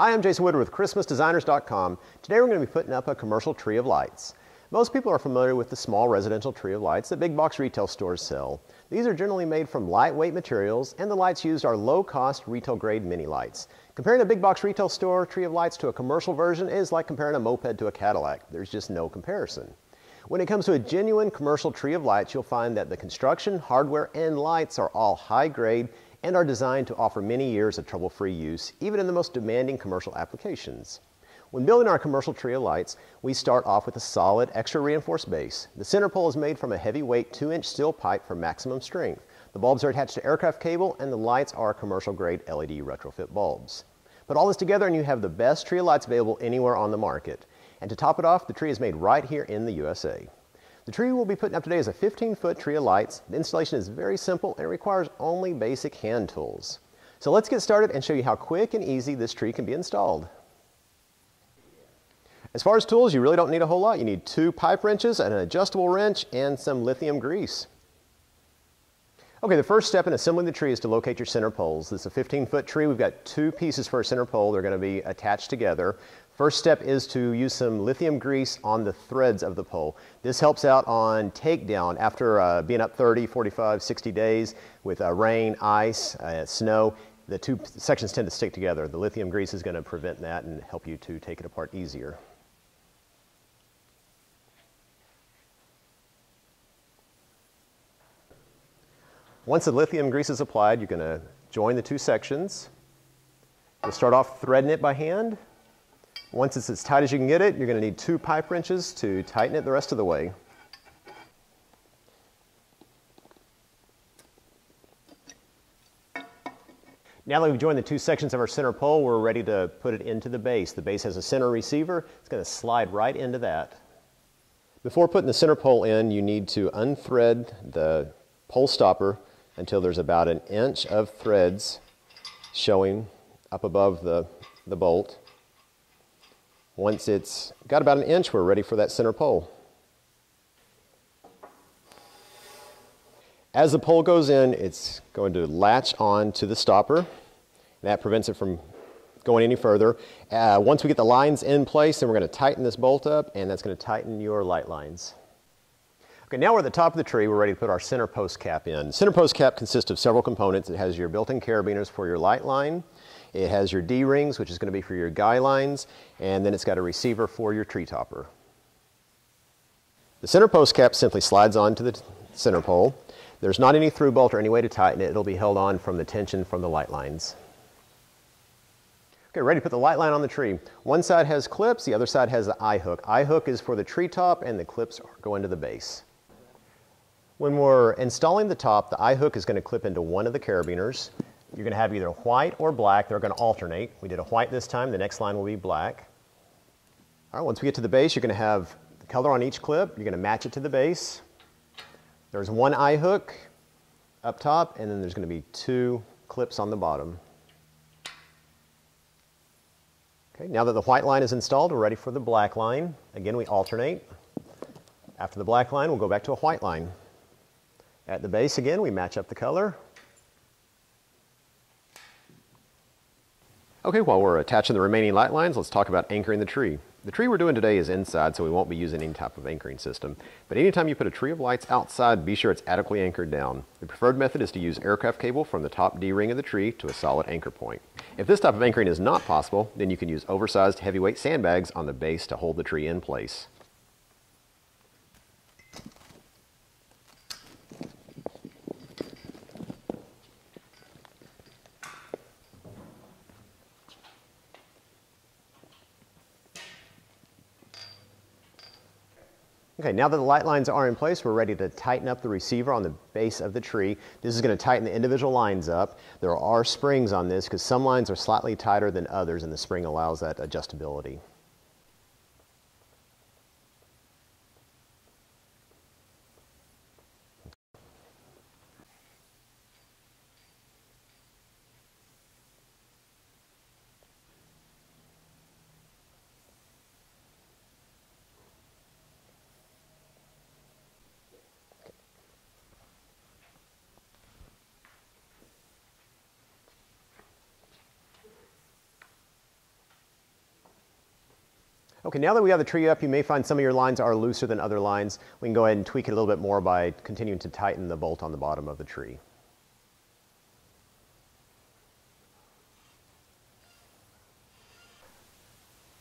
Hi, I'm Jason Woodward with ChristmasDesigners.com. Today we're going to be putting up a commercial tree of lights. Most people are familiar with the small residential tree of lights that big box retail stores sell. These are generally made from lightweight materials, and the lights used are low-cost retail grade mini lights. Comparing a big box retail store tree of lights to a commercial version is like comparing a moped to a Cadillac. There's just no comparison. When it comes to a genuine commercial tree of lights, you'll find that the construction, hardware, and lights are all high grade and are designed to offer many years of trouble-free use, even in the most demanding commercial applications. When building our commercial tree of lights, we start off with a solid, extra reinforced base. The center pole is made from a heavyweight 2-inch steel pipe for maximum strength. The bulbs are attached to aircraft cable, and the lights are commercial-grade LED retrofit bulbs. Put all this together and you have the best tree of lights available anywhere on the market. And to top it off, the tree is made right here in the USA. The tree we'll be putting up today is a 15-foot tree of lights. The installation is very simple and it requires only basic hand tools. So let's get started and show you how quick and easy this tree can be installed. As far as tools, you really don't need a whole lot. You need 2 pipe wrenches, an adjustable wrench, and some lithium grease. Okay, the first step in assembling the tree is to locate your center poles. This is a 15-foot tree. We've got 2 pieces for a center pole. They're going to be attached together. First step is to use some lithium grease on the threads of the pole. This helps out on takedown after being up 30, 45, 60 days with rain, ice, snow. The 2 sections tend to stick together. The lithium grease is going to prevent that and help you to take it apart easier. Once the lithium grease is applied, you're going to join the 2 sections. You'll start off threading it by hand. Once it's as tight as you can get it, you're going to need 2 pipe wrenches to tighten it the rest of the way. Now that we've joined the 2 sections of our center pole, we're ready to put it into the base. The base has a center receiver. It's going to slide right into that. Before putting the center pole in, you need to unthread the pole stopper until there's about 1 inch of threads showing up above the bolt. Once it's got about 1 inch, we're ready for that center pole. As the pole goes in, it's going to latch on to the stopper. That prevents it from going any further. Once we get the lines in place, then we're going to tighten this bolt up, and that's going to tighten your light lines. Okay, now we're at the top of the tree. We're ready to put our center post cap in. Center post cap consists of several components. It has your built-in carabiners for your light line. It has your D-rings, which is going to be for your guy lines, and then it's got a receiver for your tree topper. The center post cap simply slides onto the center pole. There's not any through bolt or any way to tighten it. It'll be held on from the tension from the light lines. Okay, ready to put the light line on the tree. One side has clips, the other side has the eye hook. Eye hook is for the tree top, and the clips go into the base. When we're installing the top, the eye hook is going to clip into one of the carabiners. You're going to have either white or black. They're going to alternate. We did a white this time. The next line will be black. All right, once we get to the base, you're going to have the color on each clip. You're going to match it to the base. There's 1 eye hook up top, and then there's going to be 2 clips on the bottom. Okay, now that the white line is installed, we're ready for the black line. Again, we alternate. After the black line, we'll go back to a white line. At the base again, we match up the color. Okay, while we're attaching the remaining light lines, let's talk about anchoring the tree. The tree we're doing today is inside, so we won't be using any type of anchoring system. But anytime you put a tree of lights outside, be sure it's adequately anchored down. The preferred method is to use aircraft cable from the top D-ring of the tree to a solid anchor point. If this type of anchoring is not possible, then you can use oversized heavyweight sandbags on the base to hold the tree in place. Okay, now that the light lines are in place, we're ready to tighten up the receiver on the base of the tree. This is going to tighten the individual lines up. There are springs on this because some lines are slightly tighter than others, and the spring allows that adjustability. Okay, now that we have the tree up, you may find some of your lines are looser than other lines. We can go ahead and tweak it a little bit more by continuing to tighten the bolt on the bottom of the tree.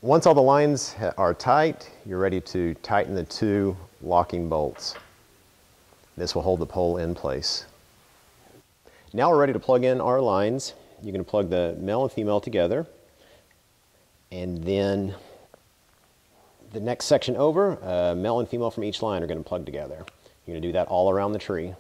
Once all the lines are tight, you're ready to tighten the 2 locking bolts. This will hold the pole in place. Now we're ready to plug in our lines. You're going to plug the male and female together, and then the next section over, male and female from each line are going to plug together. You're going to do that all around the tree.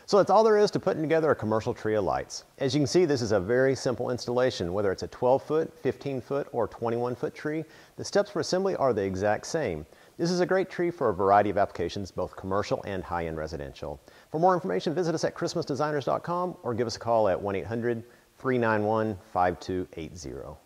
So that's all there is to putting together a commercial tree of lights. As you can see, this is a very simple installation. Whether it's a 12-foot, 15-foot, or 21-foot tree, the steps for assembly are the exact same. This is a great tree for a variety of applications, both commercial and high-end residential. For more information, visit us at christmasdesigners.com or give us a call at 1-800-391-5280.